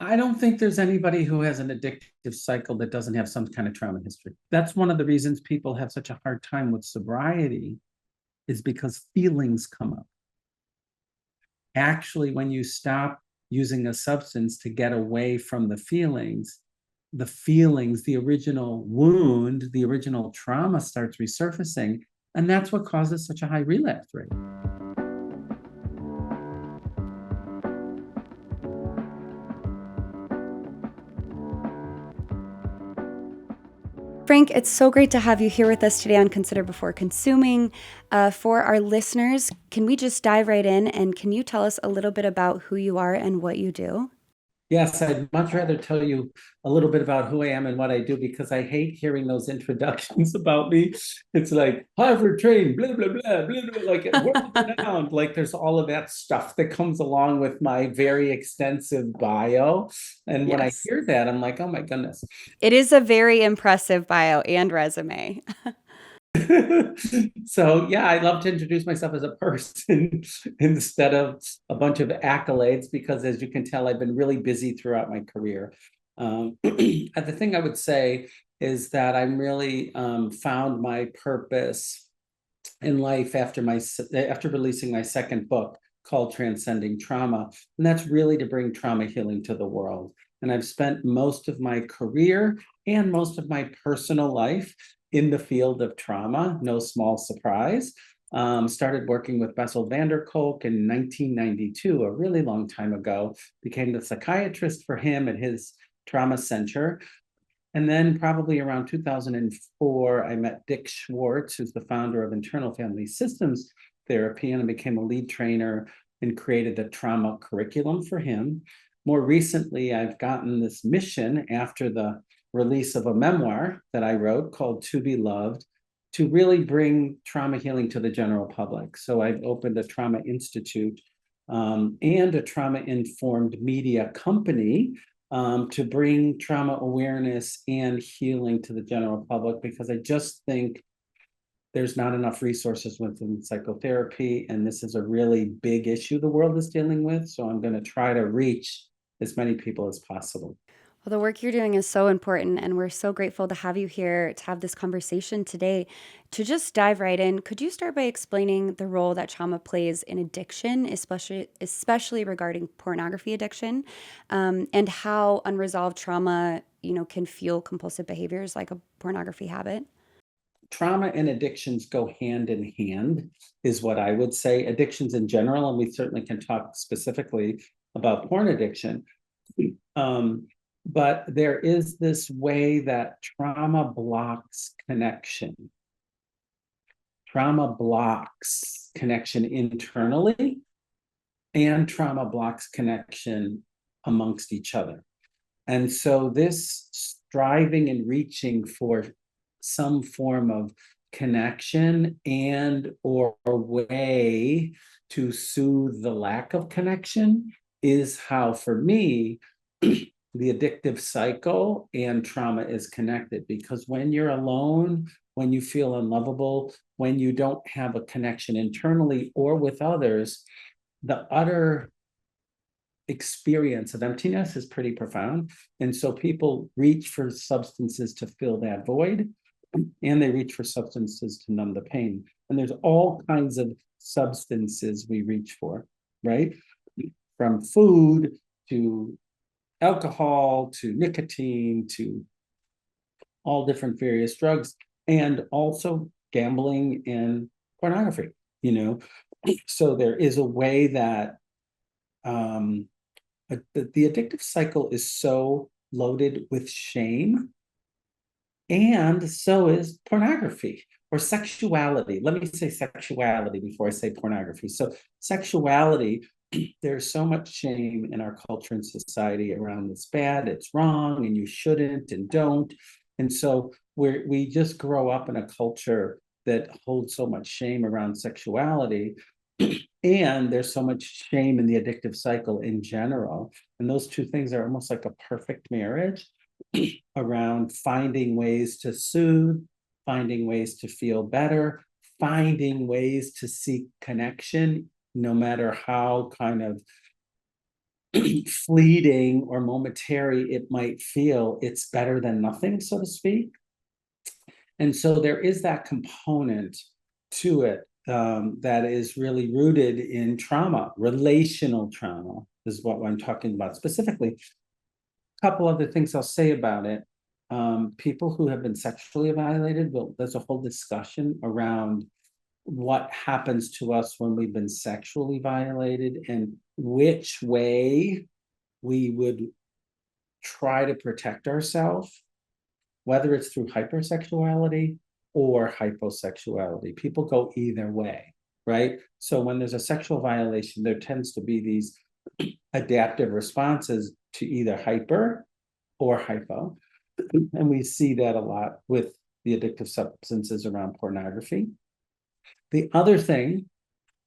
I don't think there's anybody who has an addictive cycle that doesn't have some kind of trauma history. That's one of the reasons people have such a hard time with sobriety, is because feelings come up. Actually, when you stop using a substance to get away from the original wound, the original trauma starts resurfacing. And that's what causes such a high relapse rate. Frank, it's so great to have you here with us today on Consider Before Consuming. For our listeners, can we just dive right in and can you tell us a little bit about who you are and what you do? Yes, I'd much rather tell you a little bit about who I am and what I do, because I hate hearing those introductions about me. It's like Harvard trained, blah, blah, blah, blah, blah, like world renowned. Like there's all of that stuff that comes along with my very extensive bio. And when I Yes. hear that, I'm like, oh my goodness. It is a very impressive bio and resume. So yeah, I love to introduce myself as a person instead of a bunch of accolades, because as you can tell, I've been really busy throughout my career. The thing I would say is that I'm really found my purpose in life after releasing my second book called Transcending Trauma, and that's really to bring trauma healing to the world. And I've spent most of my career and most of my personal life in the field of trauma, no small surprise. Started working with Bessel van der Kolk in 1992, a really long time ago, became the psychiatrist for him at his trauma center. And then probably around 2004, I met Dick Schwartz, who's the founder of Internal Family Systems Therapy, and I became a lead trainer and created the trauma curriculum for him. More recently, I've gotten this mission after the release of a memoir that I wrote called To Be Loved, to really bring trauma healing to the general public. So I've opened a trauma institute and a trauma-informed media company to bring trauma awareness and healing to the general public, because I just think there's not enough resources within psychotherapy, and this is a really big issue the world is dealing with. So I'm going to try to reach as many people as possible. Well, the work you're doing is so important, and we're so grateful to have you here to have this conversation today. To just dive right in, could you start by explaining the role that trauma plays in addiction, especially regarding pornography addiction, and how unresolved trauma, can fuel compulsive behaviors like a pornography habit? Trauma and addictions go hand in hand, is what I would say. Addictions in general, and we certainly can talk specifically about porn addiction. Um, but there is this way that trauma blocks connection. Trauma blocks connection internally, and trauma blocks connection amongst each other. And so this striving and reaching for some form of connection and or a way to soothe the lack of connection is how, for me, the addictive cycle and trauma is connected. Because when you're alone, when you feel unlovable, when you don't have a connection internally or with others, the utter experience of emptiness is pretty profound. And so people reach for substances to fill that void, and they reach for substances to numb the pain. And there's all kinds of substances we reach for, right? From food to alcohol to nicotine to all different various drugs, and also gambling and pornography, you know? So there is a way that the addictive cycle is so loaded with shame, and so is pornography or sexuality. Let me say sexuality before I say pornography. So sexuality, there's so much shame in our culture and society around it's bad, it's wrong, and you shouldn't and don't. And so we just grow up in a culture that holds so much shame around sexuality. And there's so much shame in the addictive cycle in general. And those two things are almost like a perfect marriage around finding ways to soothe, finding ways to feel better, finding ways to seek connection, no matter how kind of fleeting or momentary it might feel, it's better than nothing, so to speak. And so there is that component to it that is really rooted in trauma. Relational trauma is what I'm talking about specifically. A couple other things I'll say about it. People who have been sexually violated, well, there's a whole discussion around what happens to us when we've been sexually violated and which way we would try to protect ourselves, whether it's through hypersexuality or hyposexuality. People go either way, right? So when there's a sexual violation, there tends to be these adaptive responses to either hyper or hypo. And we see that a lot with the addictive substances around pornography. The other thing,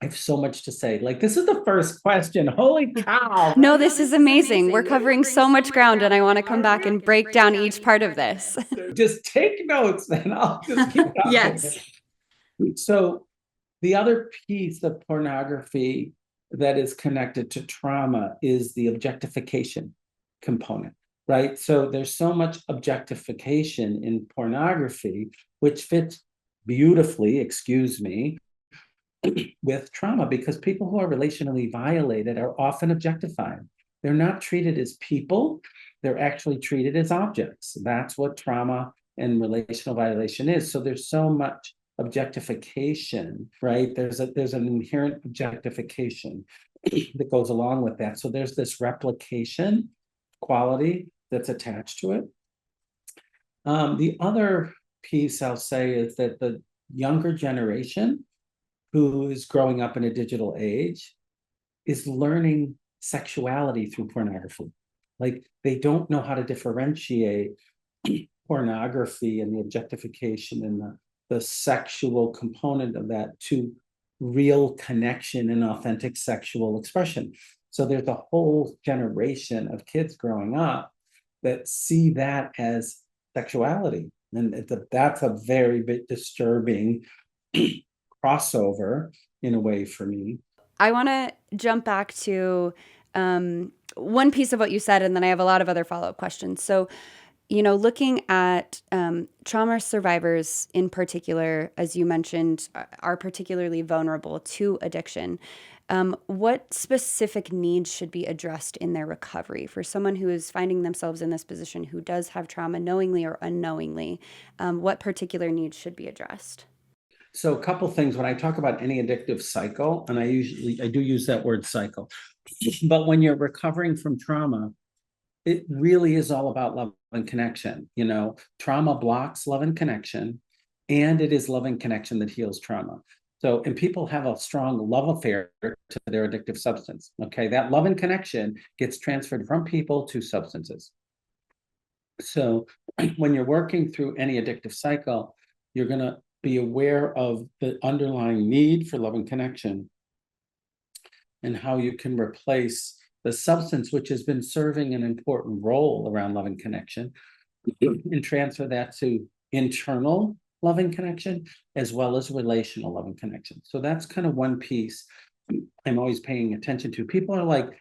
I have so much to say. Like, this is the first question. Holy cow. No, this is amazing. We're covering so much ground, and I want to come back and break down each part of this. Just take notes, then I'll just keep talking. Yes. So the other piece of pornography that is connected to trauma is the objectification component, right? So there's so much objectification in pornography, which fits beautifully, excuse me, with trauma, because people who are relationally violated are often objectified. They're not treated as people, they're actually treated as objects. That's what trauma and relational violation is. So there's so much objectification, right? There's an inherent objectification that goes along with that. So there's this replication quality that's attached to it. The other piece I'll say is that the younger generation who is growing up in a digital age is learning sexuality through pornography. Like, they don't know how to differentiate pornography and the objectification and the sexual component of that to real connection and authentic sexual expression. So there's a whole generation of kids growing up that see that as sexuality. And that's a very bit disturbing crossover in a way for me. I want to jump back to one piece of what you said, and then I have a lot of other follow-up questions. So, looking at trauma survivors in particular, as you mentioned, are particularly vulnerable to addiction. What specific needs should be addressed in their recovery for someone who is finding themselves in this position, who does have trauma knowingly or unknowingly? What particular needs should be addressed? So a couple things when I talk about any addictive cycle, and I do use that word cycle, but when you're recovering from trauma, it really is all about love and connection. Trauma blocks love and connection, and it is love and connection that heals trauma. So, and people have a strong love affair to their addictive substance. Okay, that love and connection gets transferred from people to substances. So when you're working through any addictive cycle, you're going to be aware of the underlying need for love and connection and how you can replace the substance, which has been serving an important role around love and connection, and transfer that to internal love and connection as well as relational love and connection. So that's kind of one piece I'm always paying attention to. People are like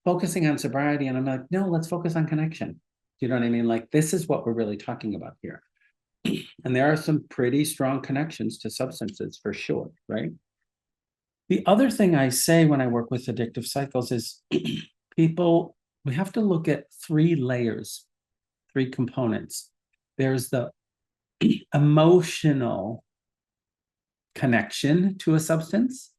focusing on sobriety, and I'm like, no, let's focus on connection. You know what I mean? Like, this is what we're really talking about here. And there are some pretty strong connections to substances for sure, right? The other thing I say when I work with addictive cycles is we have to look at 3 layers, 3 components. There's the emotional connection to a substance.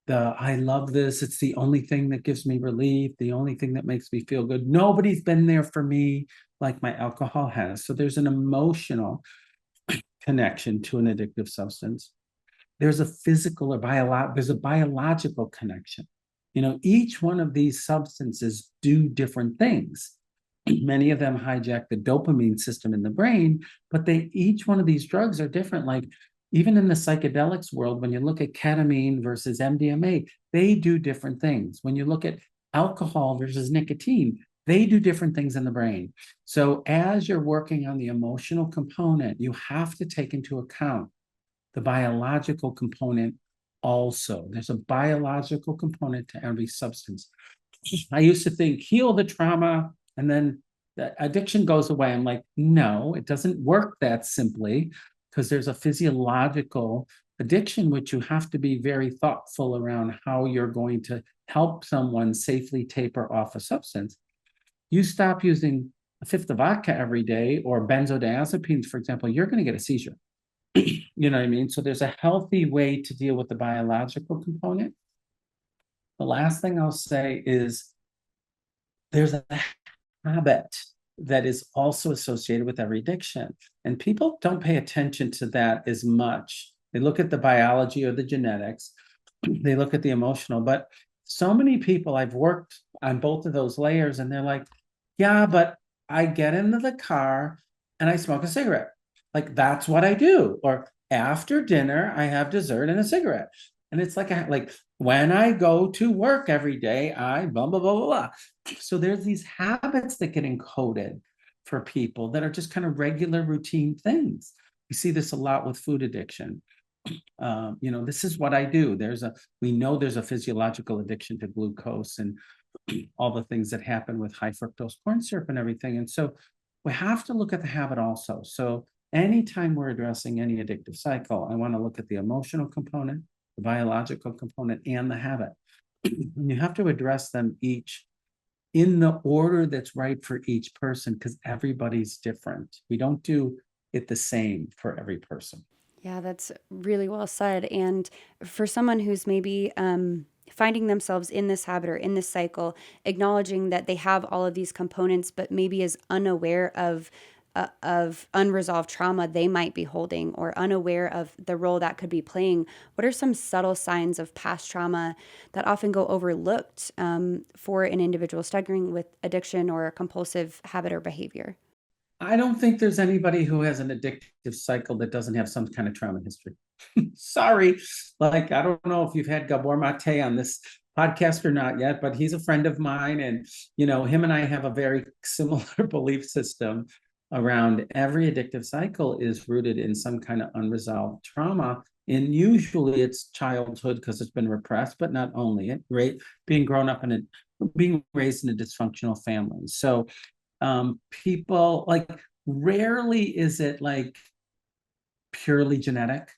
I love this. It's the only thing that gives me relief, the only thing that makes me feel good. Nobody's been there for me like my alcohol has. So there's an emotional connection to an addictive substance. There's a physical or there's a biological connection. Each one of these substances do different things. Many of them hijack the dopamine system in the brain, but each one of these drugs are different. Like, even in the psychedelics world, when you look at ketamine versus MDMA, they do different things. When you look at alcohol versus nicotine, they do different things in the brain. So as you're working on the emotional component, you have to take into account the biological component also. There's a biological component to every substance. I used to think heal the trauma and then the addiction goes away. I'm like, no, it doesn't work that simply because there's a physiological addiction, which you have to be very thoughtful around how you're going to help someone safely taper off a substance. You stop using a fifth of vodka every day or benzodiazepines, for example, you're going to get a seizure. You know what I mean? So there's a healthy way to deal with the biological component. The last thing I'll say is there's a habit that is also associated with every addiction. And people don't pay attention to that as much. They look at the biology or the genetics, they look at the emotional, but so many people I've worked on both of those layers, and they're like, yeah, but I get into the car and I smoke a cigarette. Like that's what I do. Or after dinner, I have dessert and a cigarette. And it's like when I go to work every day, I blah blah blah blah blah. So there's these habits that get encoded for people that are just kind of regular routine things. We see this a lot with food addiction. This is what I do. We know there's a physiological addiction to glucose and all the things that happen with high fructose corn syrup and everything. And so we have to look at the habit also. So anytime we're addressing any addictive cycle, I want to look at the emotional component, the biological component, and the habit. And you have to address them each in the order that's right for each person because everybody's different. We don't do it the same for every person. Yeah, that's really well said. And for someone who's maybe finding themselves in this habit or in this cycle, acknowledging that they have all of these components, but maybe is unaware of unresolved trauma they might be holding or unaware of the role that could be playing. What are some subtle signs of past trauma that often go overlooked for an individual struggling with addiction or a compulsive habit or behavior? I don't think there's anybody who has an addictive cycle that doesn't have some kind of trauma history. Sorry. Like, I don't know if you've had Gabor Mate on this podcast or not yet, but he's a friend of mine. And, him and I have a very similar belief system around every addictive cycle is rooted in some kind of unresolved trauma. And usually it's childhood because it's been repressed, but not only it, right? Being raised in a dysfunctional family. So people like rarely is it like purely genetic.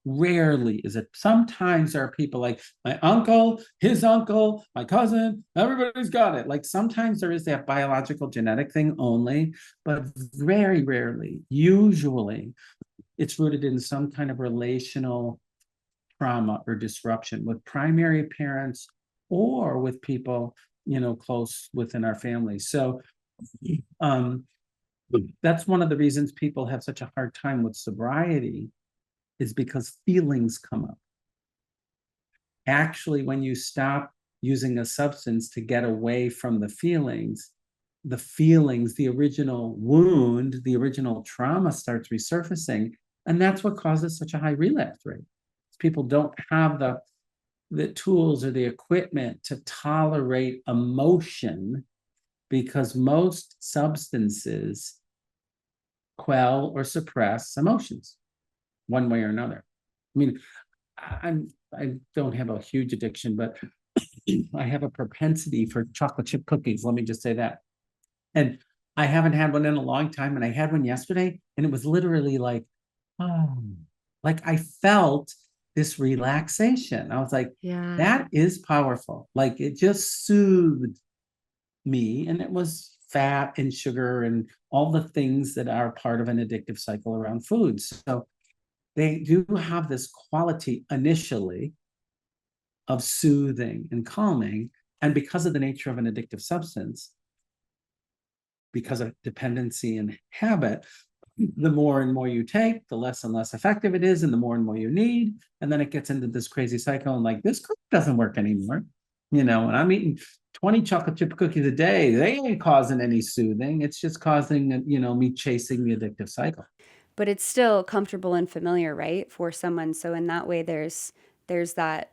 Rarely is it. Sometimes there are people like my uncle, his uncle, my cousin, everybody's got it. Like sometimes there is that biological genetic thing only, but very rarely, usually it's rooted in some kind of relational trauma or disruption with primary parents or with people, close within our family. So um, that's one of the reasons people have such a hard time with sobriety is because feelings come up. Actually, when you stop using a substance to get away from the original wound, the original trauma starts resurfacing. And that's what causes such a high relapse rate. People don't have the tools or the equipment to tolerate emotion because most substances quell or suppress emotions one way or another. I mean, I don't have a huge addiction, but I have a propensity for chocolate chip cookies. Let me just say that. And I haven't had one in a long time. And I had one yesterday, and it was literally like, oh, like I felt this relaxation. I was like, Yeah. that is powerful. Like it just soothed me. And it was fat and sugar and all the things that are part of an addictive cycle around food. So they do have this quality initially of soothing and calming. And because of the nature of an addictive substance, because of dependency and habit, the more and more you take, the less and less effective it is, and the more and more you need. And then it gets into this crazy cycle. And like, this doesn't work anymore. And I'm eating 20 chocolate chip cookies a day. They ain't causing any soothing. It's just causing, me chasing the addictive cycle. But it's still comfortable and familiar, right, for someone. So in that way, there's that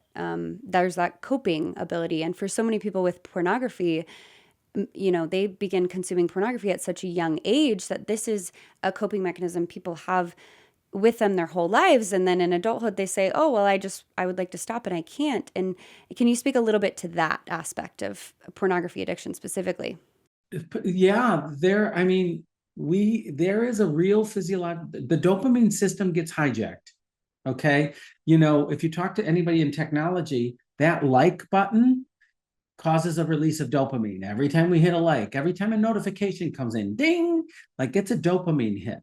coping ability. And for so many people with pornography, they begin consuming pornography at such a young age that this is a coping mechanism people have with them their whole lives, and then in adulthood they say, oh well, I would like to stop and I can't. And can you speak a little bit to that aspect of pornography addiction specifically? Yeah, I mean, there is a real physiological, the dopamine system gets hijacked. Okay. If you talk to anybody in technology, that like button causes a release of dopamine. Every time we hit a like, every time a notification comes in, ding, like it's a dopamine hit.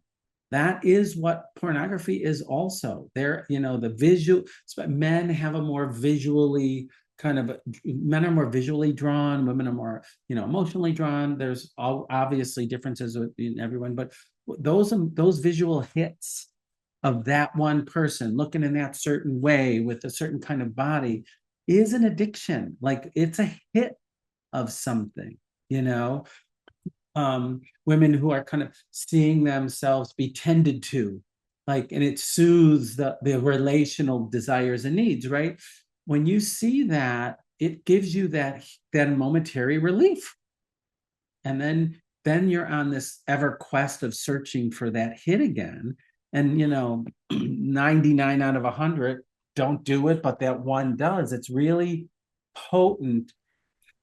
That is what pornography is also. The visual, men have a more visually kind of, men are more visually drawn, women are more, emotionally drawn. There's obviously differences in everyone, but those visual hits of that one person looking in that certain way with a certain kind of body is an addiction. Like it's a hit of something, you know women who are kind of seeing themselves be tended to, like, and it soothes the relational desires and needs, right? When you see that, it gives you that momentary relief, and then you're on this ever quest of searching for that hit again. And 99 out of 100 don't do it, but that one does. It's really potent.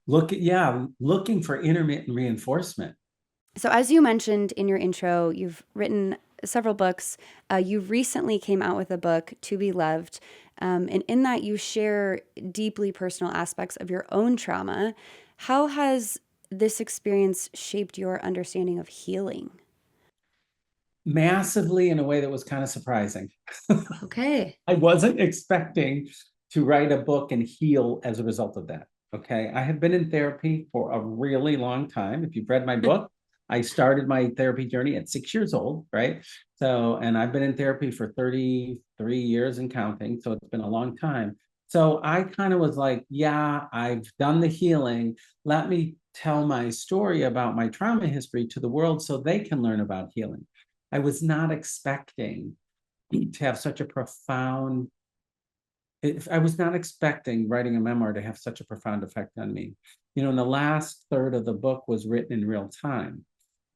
Looking for intermittent reinforcement. So, as you mentioned in your intro, you've written several books. You recently came out with a book, To Be Loved. And in that, you share deeply personal aspects of your own trauma. How has this experience shaped your understanding of healing? Massively, in a way that was kind of surprising. Okay. I wasn't expecting to write a book and heal as a result of that. Okay. I have been in therapy for a really long time. If you've read my book, I started my therapy journey at 6 years old, right? So, and I've been in therapy for 33 years and counting. So it's been a long time. So I kind of was like, yeah, I've done the healing. Let me tell my story about my trauma history to the world so they can learn about healing. I was not expecting to have such a profound I was not expecting writing a memoir to have such a profound effect on me. And the last third of the book was written in real time.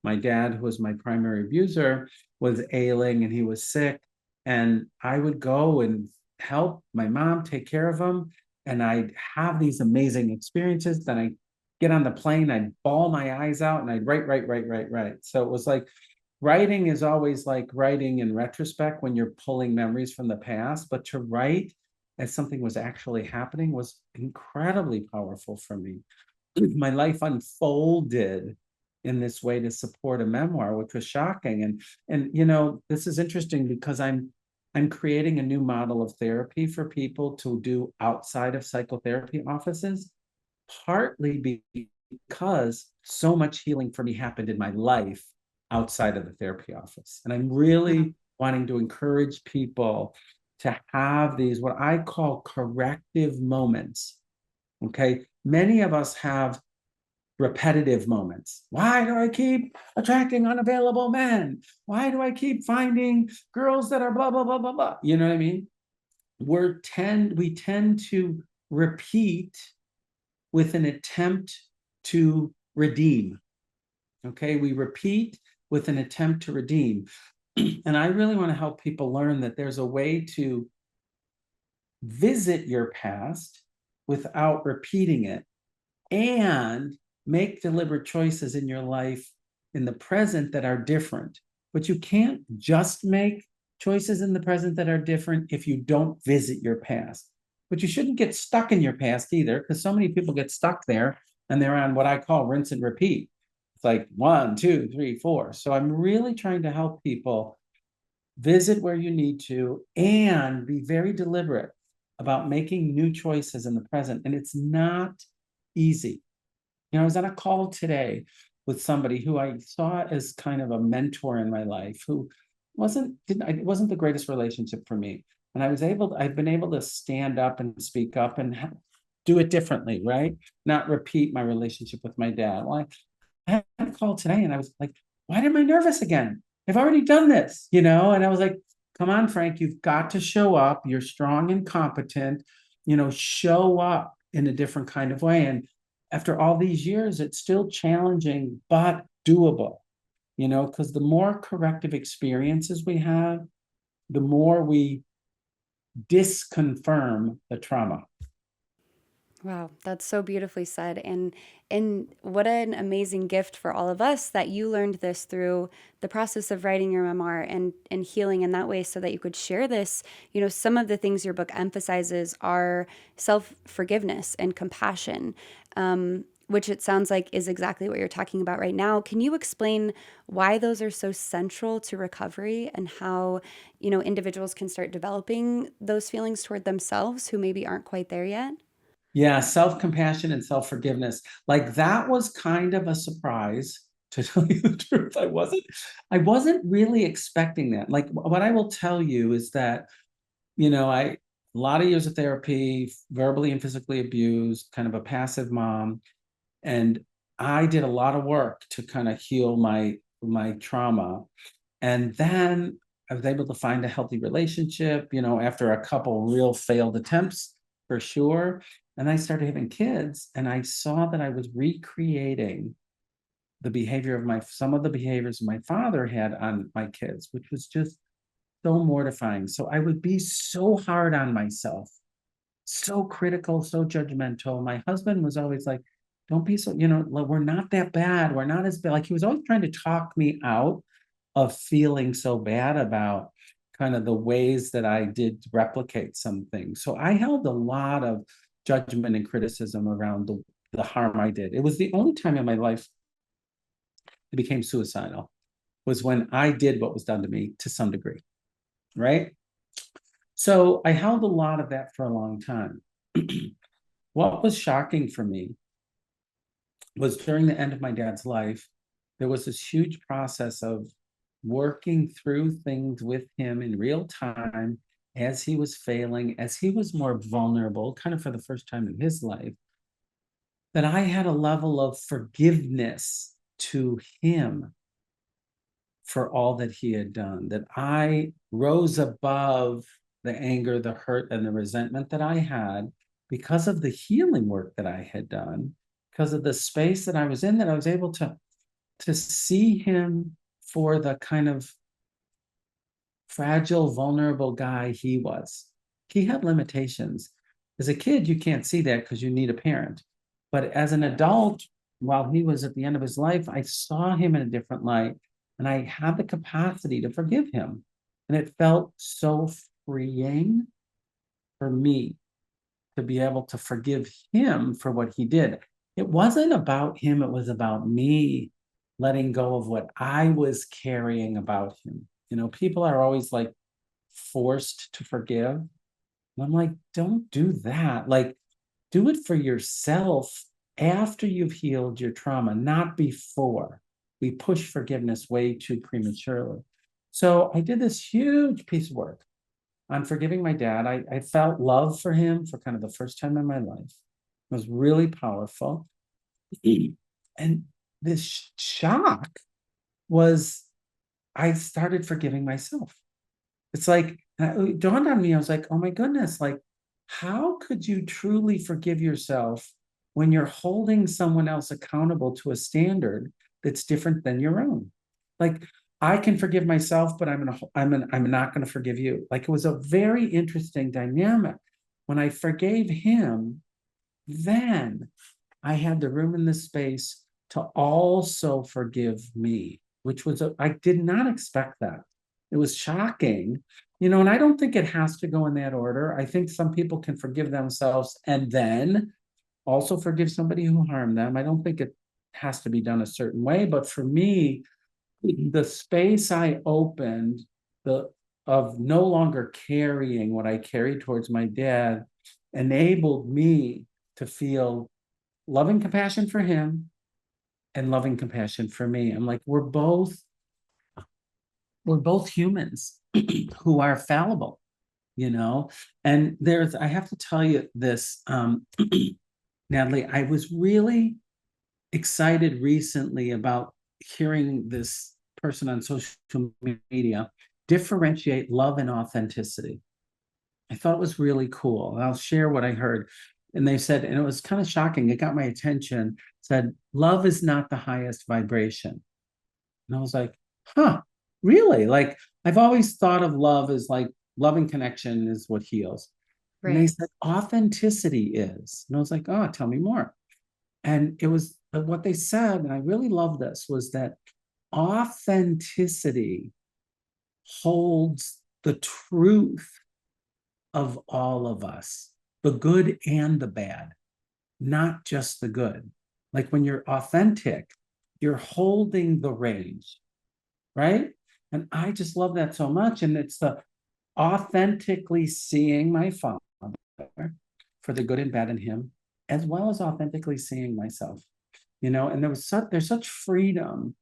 My dad, who was my primary abuser, was ailing and he was sick. And I would go and help my mom take care of him. And I'd have these amazing experiences. Then I'd get on the plane, I'd bawl my eyes out, and I'd write, write, write, write, write. So it was like writing is always like writing in retrospect when you're pulling memories from the past, but to write as something was actually happening was incredibly powerful for me. My life unfolded in this way to support a memoir, which was shocking. And this is interesting because I'm creating a new model of therapy for people to do outside of psychotherapy offices, partly because so much healing for me happened in my life outside of the therapy office. And I'm really wanting to encourage people to have these, what I call corrective moments. Okay. Many of us have repetitive moments. Why do I keep attracting unavailable men? Why do I keep finding girls that are blah, blah, blah, blah, blah? You know what I mean? We tend to repeat with an attempt to redeem. Okay. We repeat with an attempt to redeem. And I really want to help people learn that there's a way to visit your past without repeating it and make deliberate choices in your life in the present that are different. But you can't just make choices in the present that are different if you don't visit your past. But you shouldn't get stuck in your past either, because so many people get stuck there and they're on what I call rinse and repeat. It's like 1, 2, 3, 4. So I'm really trying to help people visit where you need to and be very deliberate about making new choices in the present. And it's not easy. I was on a call today with somebody who I saw as kind of a mentor in my life, who it wasn't the greatest relationship for me. And I've been able to stand up and speak up and do it differently, right? Not repeat my relationship with my dad. Well, I had a call today and I was like, why am I nervous again? I've already done this, And I was like, come on, Frank, you've got to show up. You're strong and competent, show up in a different kind of way. And after all these years, it's still challenging, but doable, because the more corrective experiences we have, the more we disconfirm the trauma. Wow, that's so beautifully said. And what an amazing gift for all of us that you learned this through the process of writing your memoir and healing in that way so that you could share this. You know, some of the things your book emphasizes are self-forgiveness and compassion. Which it sounds like is exactly what you're talking about right now. Can you explain why those are so central to recovery and how, individuals can start developing those feelings toward themselves who maybe aren't quite there yet? Yeah, self-compassion and self-forgiveness. Like that was kind of a surprise, to tell you the truth. I wasn't really expecting that. Like what I will tell you is that, I a lot of years of therapy, verbally and physically abused, kind of a passive mom. And I did a lot of work to kind of heal my trauma. And then I was able to find a healthy relationship, after a couple real failed attempts for sure. And I started having kids, and I saw that I was recreating the behavior of some of the behaviors my father had on my kids, which was just so mortifying. So I would be so hard on myself, so critical, so judgmental. My husband was always like, don't be so, we're not that bad. We're not as bad. Like he was always trying to talk me out of feeling so bad about kind of the ways that I did replicate some things. So I held a lot of judgment and criticism around the harm I did. It was the only time in my life it became suicidal, was when I did what was done to me to some degree, right? So I held a lot of that for a long time. What was shocking for me was during the end of my dad's life, there was this huge process of working through things with him in real time as he was failing, as he was more vulnerable, kind of for the first time in his life, that I had a level of forgiveness to him for all that he had done, that I rose above the anger, the hurt, and the resentment that I had because of the healing work that I had done, because of the space that I was in, that I was able to see him for the kind of fragile, vulnerable guy he was. He had limitations. As a kid, you can't see that because you need a parent. But as an adult, while he was at the end of his life, I saw him in a different light, and I had the capacity to forgive him. And it felt so freeing for me to be able to forgive him for what he did. It wasn't about him, it was about me letting go of what I was carrying about him. People are always like forced to forgive. And I'm like, don't do that. Like, do it for yourself after you've healed your trauma, not before. We push forgiveness way too prematurely. So I did this huge piece of work on forgiving my dad. I felt love for him for kind of the first time in my life. It was really powerful. And this shock was I started forgiving myself. It's like, it dawned on me, I was like, oh my goodness, like, how could you truly forgive yourself when you're holding someone else accountable to a standard that's different than your own? Like, I can forgive myself, but I'm not gonna forgive you. Like, it was a very interesting dynamic. When I forgave him, then I had the room in the space to also forgive me, which was, I did not expect that. It was shocking, and I don't think it has to go in that order. I think some people can forgive themselves and then also forgive somebody who harmed them. I don't think it has to be done a certain way, but for me, the space I opened, the of no longer carrying what I carried towards my dad, enabled me to feel loving compassion for him and loving compassion for me. I'm like, we're both humans who are fallible, you know. And I have to tell you this, Natalie, I was really excited recently about hearing this person on social media differentiate love and authenticity. I thought it was really cool. I'll share what I heard. And they said, and it was kind of shocking, it got my attention, said, love is not the highest vibration. And I was like, huh, really? Like, I've always thought of love as like loving connection is what heals. And they Right. said authenticity is. And I was like, oh, tell me more. And it was what they said, and I really love this, was that authenticity holds the truth of all of us, the good and the bad, not just the good. Like when you're authentic, you're holding the range, right? And I just love that so much. And it's the authentically seeing my father for the good and bad in him, as well as authentically seeing myself. And there's such freedom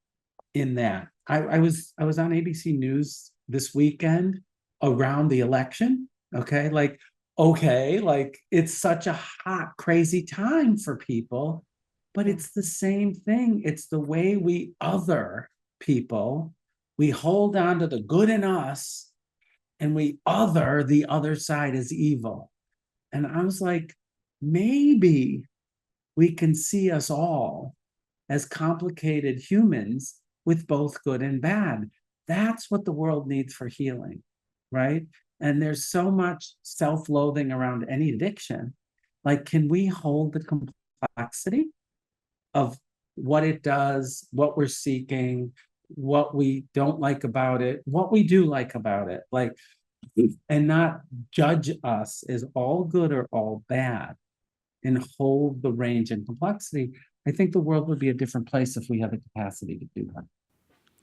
in that. I was on ABC News this weekend around the election. Like it's such a hot, crazy time for people, but Yeah. it's the same thing. It's the way we other people, we hold on to the good in us and we other the other side as evil. And I was like, maybe we can see us all as complicated humans with both good and bad. That's what the world needs for healing, right? And there's so much self loathing around any addiction. Like, can we hold the complexity of what it does, what we're seeking, what we don't like about it, what we do like about it? Like, and not judge us as all good or all bad and hold the range and complexity. I think the world would be a different place if we had the capacity to do that.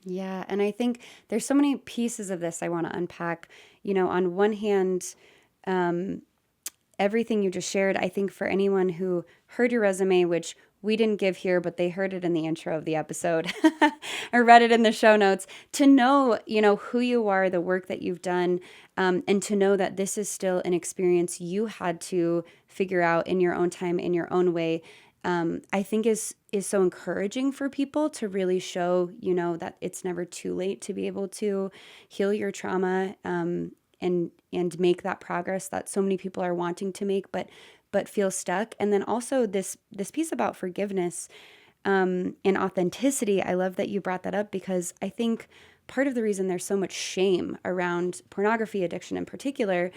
Yeah, and I think there's so many pieces of this I want to unpack. On one hand, um, everything you just shared, I think for anyone who heard your resume, which we didn't give here, but they heard it in the intro of the episode or read it in the show notes, to know, who you are, the work that you've done, and to know that this is still an experience you had to figure out in your own time, in your own way. I think is so encouraging for people to really show, that it's never too late to be able to heal your trauma, and make that progress that so many people are wanting to make, but feel stuck. And then also this piece about forgiveness, and authenticity. I love that you brought that up because I think part of the reason there's so much shame around pornography addiction in particular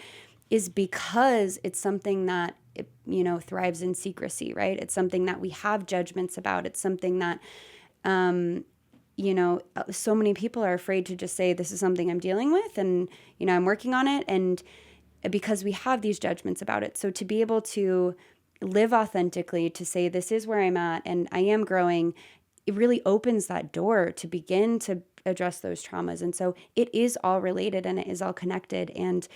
is because it's something that thrives in secrecy, right? It's something that we have judgments about. It's something that so many people are afraid to just say, this is something I'm dealing with, and I'm working on it, and because we have these judgments about it. So to be able to live authentically, to say, this is where I'm at and I am growing, it really opens that door to begin to address those traumas. And so it is all related and it is all connected. And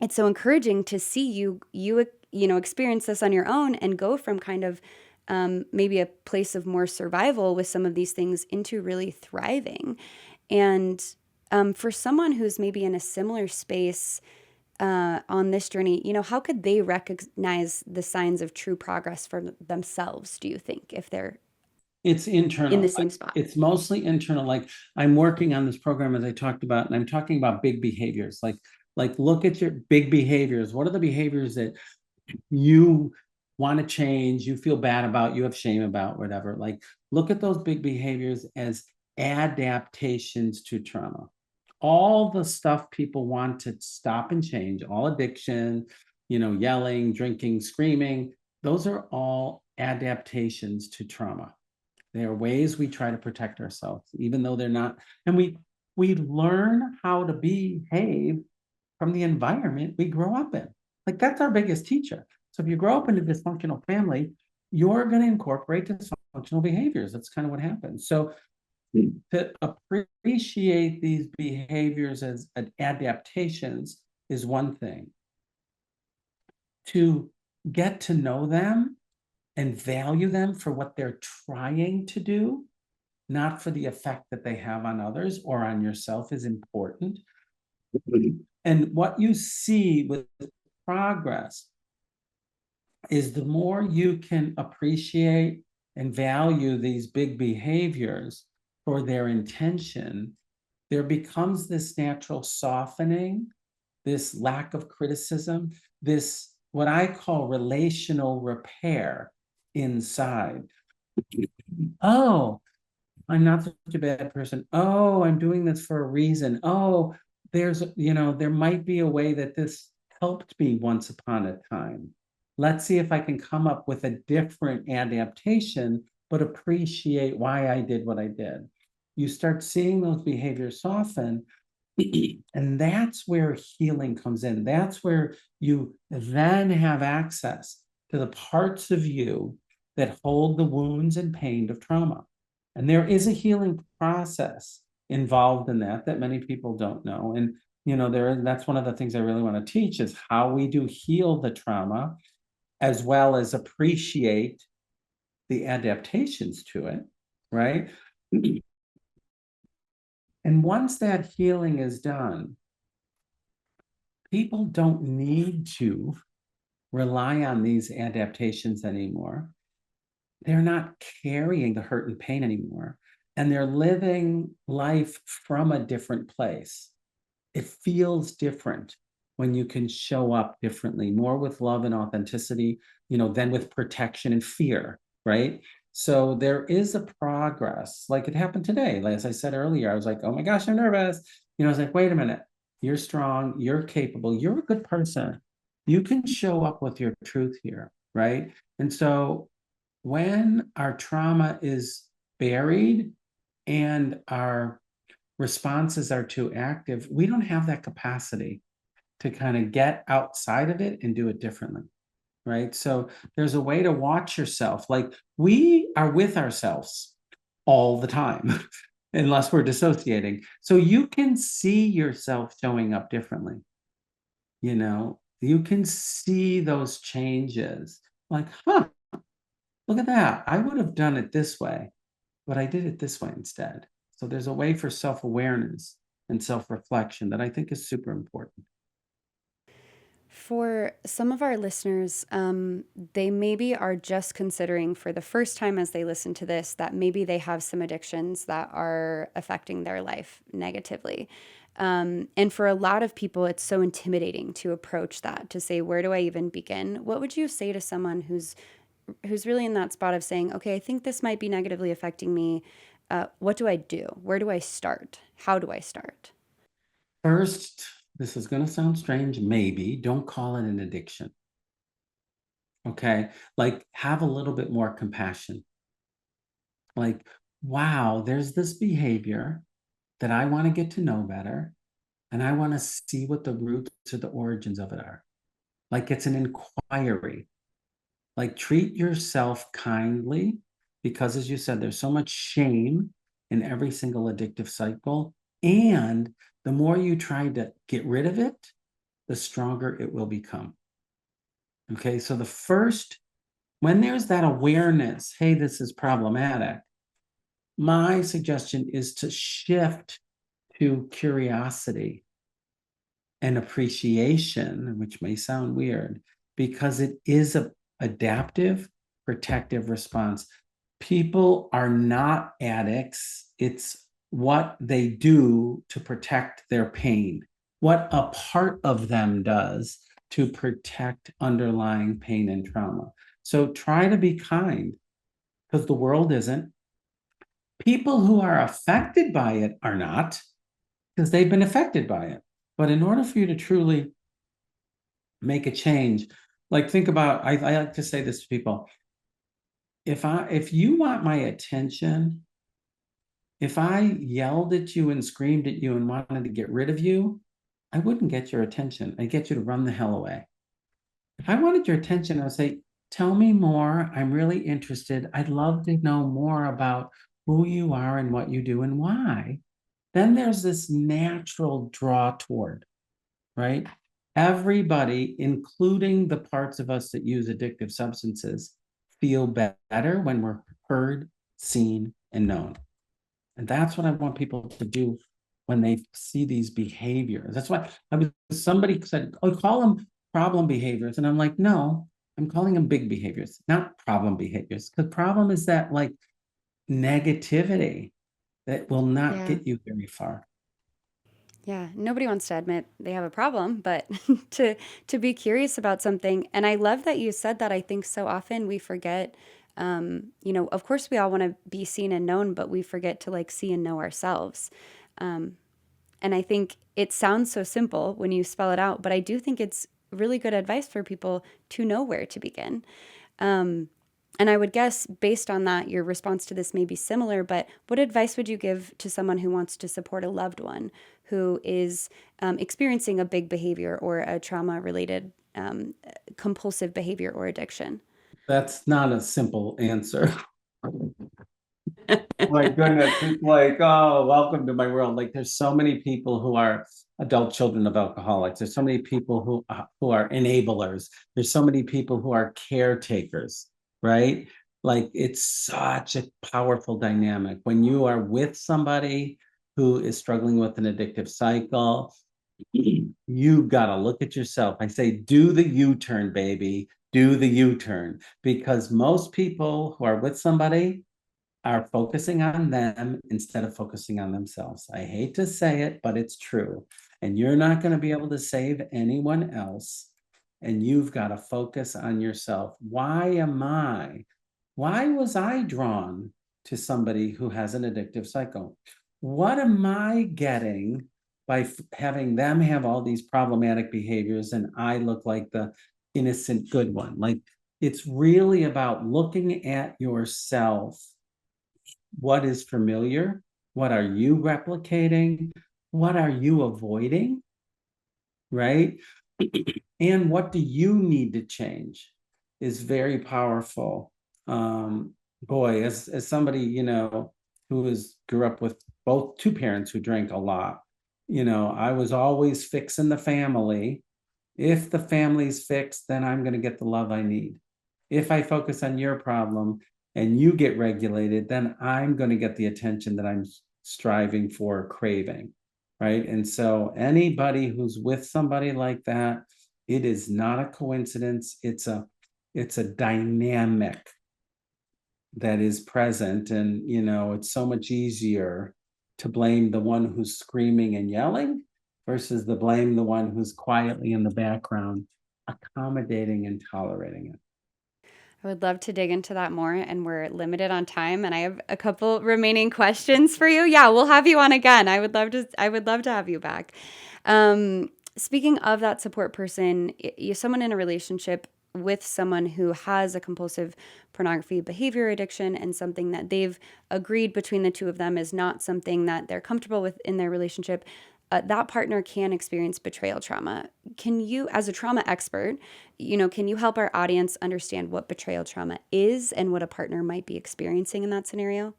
it's so encouraging to see you experience this on your own and go from kind of maybe a place of more survival with some of these things into really thriving. And for someone who's maybe in a similar space on this journey, how could they recognize the signs of true progress for themselves, do you think, if they're It's in the internal. same spot? It's mostly internal. Like, I'm working on this program, as I talked about, and I'm talking about big behaviors. Like look at your big behaviors. What are the behaviors that you want to change, you feel bad about, you have shame about, whatever? Like, look at those big behaviors as adaptations to trauma. All the stuff people want to stop and change, all addiction, yelling, drinking, screaming, those are all adaptations to trauma. They are ways we try to protect ourselves, even though they're not. And we learn how to behave from the environment we grow up in. Like, that's our biggest teacher. So if you grow up in a dysfunctional family, you're going to incorporate dysfunctional behaviors. That's kind of what happens. So to appreciate these behaviors as adaptations is one thing. To get to know them and value them for what they're trying to do, not for the effect that they have on others or on yourself, is important. And what you see with progress is the more you can appreciate and value these big behaviors for their intention, there becomes this natural softening, this lack of criticism, this what I call relational repair inside. Oh, I'm not such a bad person. Oh, I'm doing this for a reason. Oh, there might be a way that this helped me once upon a time. Let's see if I can come up with a different adaptation, but appreciate why I did what I did. You start seeing those behaviors soften, and that's where healing comes in. That's where you then have access to the parts of you that hold the wounds and pain of trauma. And there is a healing process involved in that many people don't know. And that's one of the things I really want to teach is how we do heal the trauma as well as appreciate the adaptations to it, right? And once that healing is done, people don't need to rely on these adaptations anymore. They're not carrying the hurt and pain anymore. And they're living life from a different place. It feels different when you can show up differently, more with love and authenticity, than with protection and fear, right? So there is a progress, like it happened today. Like, as I said earlier, I was like, oh my gosh, I'm nervous. I was like, wait a minute, you're strong, you're capable, you're a good person. You can show up with your truth here, right? And so when our trauma is buried and our responses are too active, we don't have that capacity to kind of get outside of it and do it differently. Right. So there's a way to watch yourself. Like we are with ourselves all the time, unless we're dissociating. So you can see yourself showing up differently. You can see those changes. Like, huh, look at that. I would have done it this way, but I did it this way instead. So there's a way for self-awareness and self-reflection that I think is super important. For some of our listeners, they maybe are just considering for the first time as they listen to this that maybe they have some addictions that are affecting their life negatively. And for a lot of people, it's so intimidating to approach that, to say, where do I even begin? What would you say to someone who's really in that spot of saying, okay, I think this might be negatively affecting me. What do I do? Where do I start? How do I start? First, this is going to sound strange, maybe. Don't call it an addiction. Okay. Like, have a little bit more compassion. Like, wow, there's this behavior that I want to get to know better, and I want to see what the roots or the origins of it are. Like, it's an inquiry. Like, treat yourself kindly because, as you said, there's so much shame in every single addictive cycle. And the more you try to get rid of it, the stronger it will become. Okay, so when there's that awareness, hey, this is problematic, my suggestion is to shift to curiosity and appreciation, which may sound weird, because it is a adaptive, protective response. People are not addicts. It's what they do to protect their pain, what a part of them does to protect underlying pain and trauma. So try to be kind because the world isn't. People who are affected by it are not because they've been affected by it. But in order for you to truly make a change, like think about, I like to say this to people. If you want my attention, if I yelled at you and screamed at you and wanted to get rid of you, I wouldn't get your attention. I'd get you to run the hell away. If I wanted your attention, I would say, tell me more. I'm really interested. I'd love to know more about who you are and what you do and why. Then there's this natural draw toward, right? Everybody, including the parts of us that use addictive substances, feel better when we're heard, seen, and known. And that's what I want people to do when they see these behaviors. That's why somebody said, oh, call them problem behaviors. And I'm like, no, I'm calling them big behaviors, not problem behaviors. Because problem is that like negativity that will not Yeah. get you very far. Yeah, nobody wants to admit they have a problem, but to to be curious about something. And I love that you said that. I think so often we forget Of course we all want to be seen and known, but we forget to like see and know ourselves. Um, and I think it sounds so simple when you spell it out, but I do think it's really good advice for people to know where to begin. Um, and I would guess, based on that, your response to this may be similar, but what advice would you give to someone who wants to support a loved one who is experiencing a big behavior or a trauma related compulsive behavior or addiction? That's not a simple answer. My goodness, it's like, oh, welcome to my world. Like, there's so many people who are adult children of alcoholics. There's so many people who are enablers. There's so many people who are caretakers, right? Like, it's such a powerful dynamic when you are with somebody who is struggling with an addictive cycle. You've got to look at yourself. I say, do the U-turn, baby. Do the U-turn, because most people who are with somebody are focusing on them instead of focusing on themselves. I hate to say it, but it's true. And you're not going to be able to save anyone else. And you've got to focus on yourself. Why was I drawn to somebody who has an addictive cycle? What am I getting by having them have all these problematic behaviors and I look like the innocent good one? Like, it's really about looking at yourself. What is familiar? What are you replicating? What are you avoiding? Right? And what do you need to change is very powerful. Boy, as somebody, grew up with both two parents who drank a lot, I was always fixing the family. If the family's fixed, then I'm going to get the love I need. If I focus on your problem and you get regulated, then I'm going to get the attention that I'm striving for, craving. Right. And so anybody who's with somebody like that, it is not a coincidence. It's a dynamic that is present. And it's so much easier to blame the one who's screaming and yelling versus the blame the one who's quietly in the background, accommodating and tolerating it. I would love to dig into that more, and we're limited on time, and I have a couple remaining questions for you. Yeah, we'll have you on again. I would love to have you back. Speaking of that support person, you're someone in a relationship with someone who has a compulsive pornography behavior addiction, and something that they've agreed between the two of them is not something that they're comfortable with in their relationship. That partner can experience betrayal trauma. Can you, as a trauma expert, can you help our audience understand what betrayal trauma is and what a partner might be experiencing in that scenario?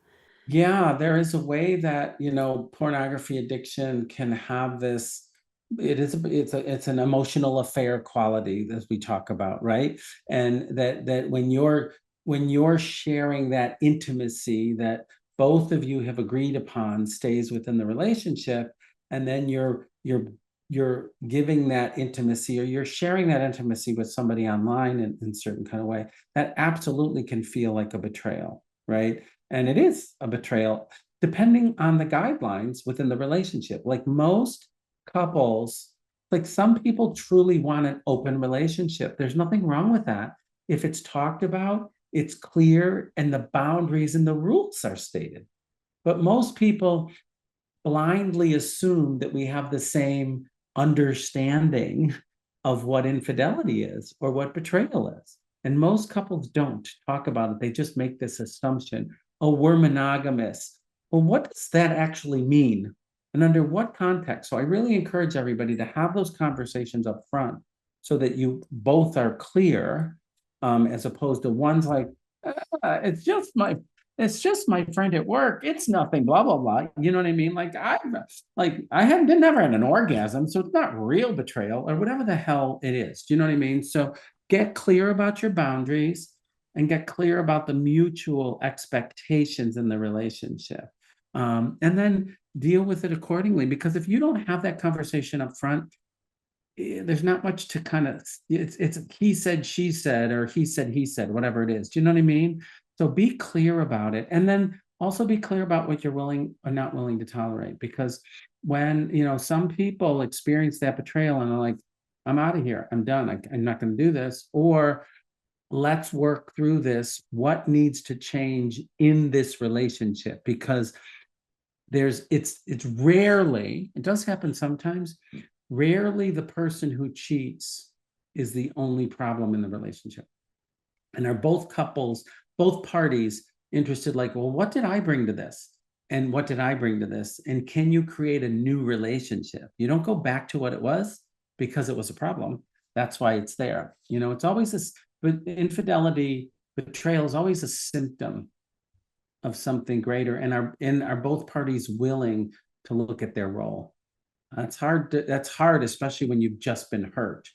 Yeah, there is a way that, pornography addiction can have this. It's an emotional affair quality as we talk about, right? And that when you're sharing that intimacy that both of you have agreed upon stays within the relationship, and then you're giving that intimacy or you're sharing that intimacy with somebody online in certain kind of way, that absolutely can feel like a betrayal, right? And it is a betrayal depending on the guidelines within the relationship. Like most couples, like some people truly want an open relationship. There's nothing wrong with that. If it's talked about, it's clear, and the boundaries and the rules are stated. But most people blindly assume that we have the same understanding of what infidelity is or what betrayal is. And most couples don't talk about it. They just make this assumption, oh, we're monogamous. Well, what does that actually mean? And under what context? So I really encourage everybody to have those conversations up front so that you both are clear, as opposed to one's like, it's just my friend at work. It's nothing, blah, blah, blah. You know what I mean? I haven't been never had an orgasm, so it's not real betrayal or whatever the hell it is. Do you know what I mean? So get clear about your boundaries and get clear about the mutual expectations in the relationship. And then deal with it accordingly. Because if you don't have that conversation up front, there's not much to kind of, it's he said, she said, or he said, whatever it is. Do you know what I mean? So be clear about it. And then also be clear about what you're willing or not willing to tolerate. Because when, some people experience that betrayal and are like, I'm out of here, I'm done, I'm not going to do this. Or let's work through this. What needs to change in this relationship? Because it's rarely, it does happen sometimes, rarely the person who cheats is the only problem in the relationship. And are both parties interested, like, well, what did I bring to this? And what did I bring to this? And can you create a new relationship? You don't go back to what it was because it was a problem. That's why it's there. It's always this, but infidelity, betrayal is always a symptom of something greater. And are both parties willing to look at their role? That's hard, especially when you've just been hurt.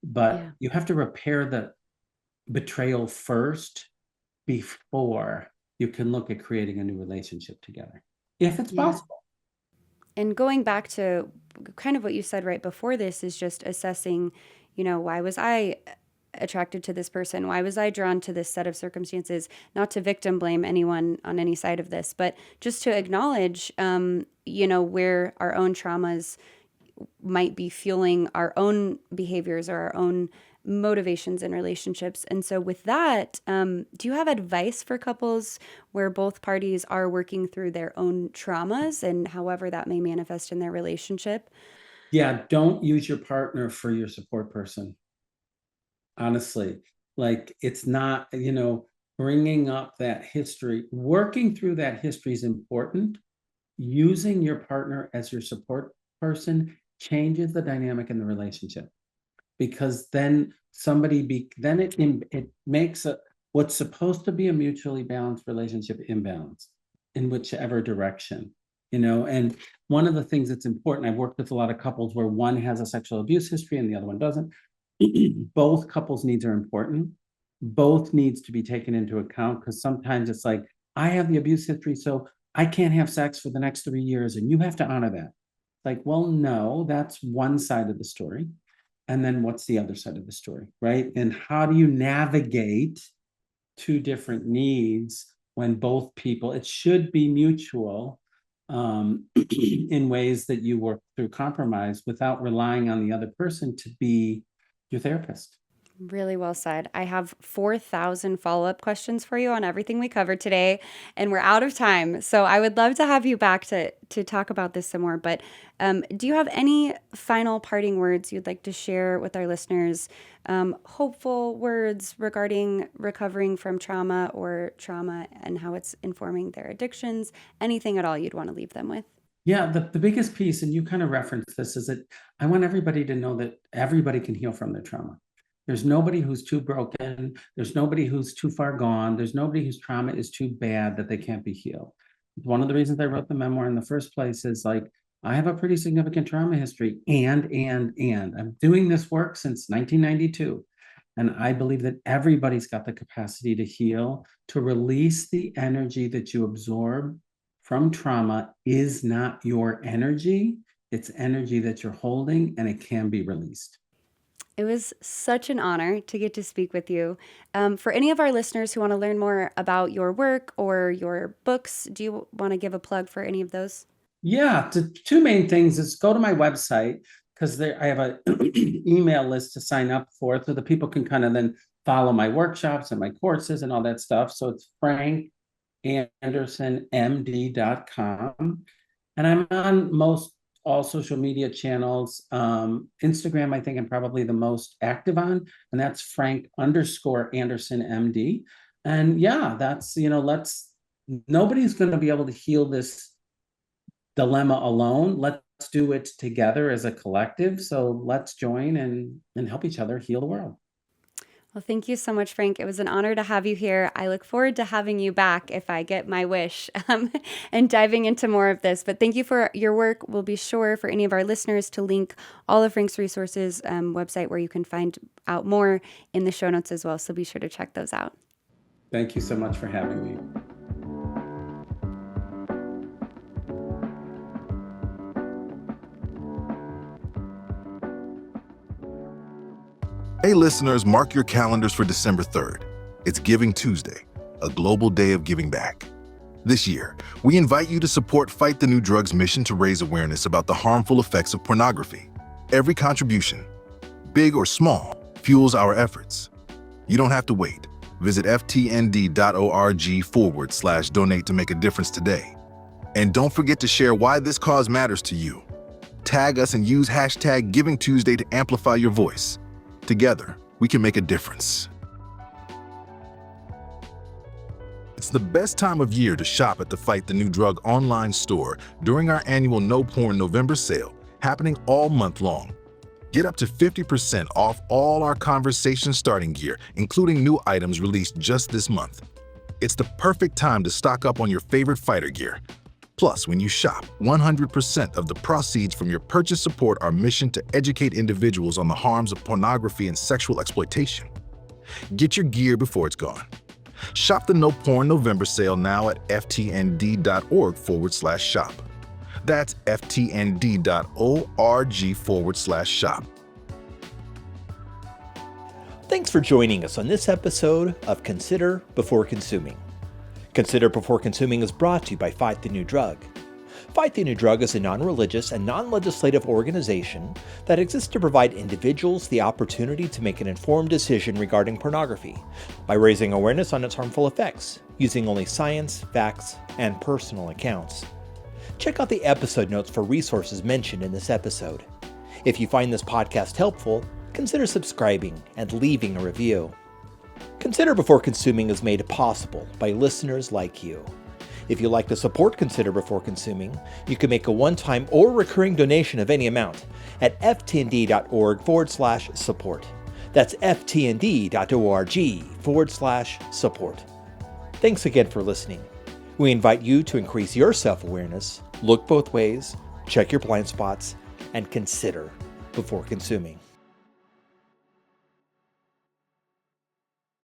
But you have to repair the betrayal first before you can look at creating a new relationship together, if it's possible. And going back to kind of what you said right before this is just assessing, why was I attracted to this person? Why was I drawn to this set of circumstances? Not to victim blame anyone on any side of this, but just to acknowledge, where our own traumas might be fueling our own behaviors or our own motivations in relationships. And so, with that, do you have advice for couples where both parties are working through their own traumas and however that may manifest in their relationship? Yeah, don't use your partner for your support person. Honestly, like, it's not, bringing up that history, working through that history is important. Using your partner as your support person changes the dynamic in the relationship, because then it makes what's supposed to be a mutually balanced relationship imbalanced in whichever direction. And one of the things that's important, I've worked with a lot of couples where one has a sexual abuse history and the other one doesn't. Both couples' needs are important. Both needs to be taken into account, because sometimes it's like, I have the abuse history, so I can't have sex for the next 3 years, and you have to honor that. Like, well, no, that's one side of the story. And then what's the other side of the story, right? And how do you navigate two different needs when both people, it should be mutual, in ways that you work through compromise without relying on the other person to be your therapist. Really well said. I have 4,000 follow-up questions for you on everything we covered today, and we're out of time. So I would love to have you back to talk about this some more. But do you have any final parting words you'd like to share with our listeners? Hopeful words regarding recovering from trauma or trauma and how it's informing their addictions? Anything at all you'd want to leave them with? Yeah, the biggest piece, and you kind of referenced this, is that I want everybody to know that everybody can heal from their trauma. There's nobody who's too broken. There's nobody who's too far gone. There's nobody whose trauma is too bad that they can't be healed. One of the reasons I wrote the memoir in the first place is, like, I have a pretty significant trauma history, and I'm doing this work since 1992. And I believe that everybody's got the capacity to heal, to release the energy that you absorb from trauma is not your energy. It's energy that you're holding, and it can be released. It was such an honor to get to speak with you. For any of our listeners who want to learn more about your work or your books, do you want to give a plug for any of those? Yeah, the two main things is go to my website, because I have an email list to sign up for, so that people can kind of then follow my workshops and my courses and all that stuff. So it's frankandersonmd.com. And I'm on most all social media channels. Instagram, I think I'm probably the most active on, and that's Frank_Anderson MD. And yeah, that's, nobody's going to be able to heal this dilemma alone. Let's do it together as a collective. So let's join and help each other heal the world. Well, thank you so much, Frank. It was an honor to have you here. I look forward to having you back if I get my wish, and diving into more of this. But thank you for your work. We'll be sure for any of our listeners to link all of Frank's resources, website where you can find out more, in the show notes as well. So be sure to check those out. Thank you so much for having me. Hey listeners, mark your calendars for December 3rd. It's Giving Tuesday, a global day of giving back. This year, we invite you to support Fight the New Drugs mission to raise awareness about the harmful effects of pornography. Every contribution, big or small, fuels our efforts. You don't have to wait. Visit ftnd.org/donate to make a difference today. And don't forget to share why this cause matters to you. Tag us and use hashtag Giving Tuesday to amplify your voice. Together, we can make a difference. It's the best time of year to shop at the Fight the New Drug online store during our annual No Porn November sale, happening all month long. Get up to 50% off all our conversation starting gear, including new items released just this month. It's the perfect time to stock up on your favorite fighter gear. Plus, when you shop, 100% of the proceeds from your purchase support our mission to educate individuals on the harms of pornography and sexual exploitation. Get your gear before it's gone. Shop the No Porn November sale now at ftnd.org/shop. That's ftnd.org/shop. Thanks for joining us on this episode of Consider Before Consuming. Consider Before Consuming is brought to you by Fight the New Drug. Fight the New Drug is a non-religious and non-legislative organization that exists to provide individuals the opportunity to make an informed decision regarding pornography by raising awareness on its harmful effects, using only science, facts, and personal accounts. Check out the episode notes for resources mentioned in this episode. If you find this podcast helpful, consider subscribing and leaving a review. Consider Before Consuming is made possible by listeners like you. If you'd like to support Consider Before Consuming, you can make a one-time or recurring donation of any amount at ftnd.org/support. That's ftnd.org/support. Thanks again for listening. We invite you to increase your self-awareness, look both ways, check your blind spots, and consider before consuming.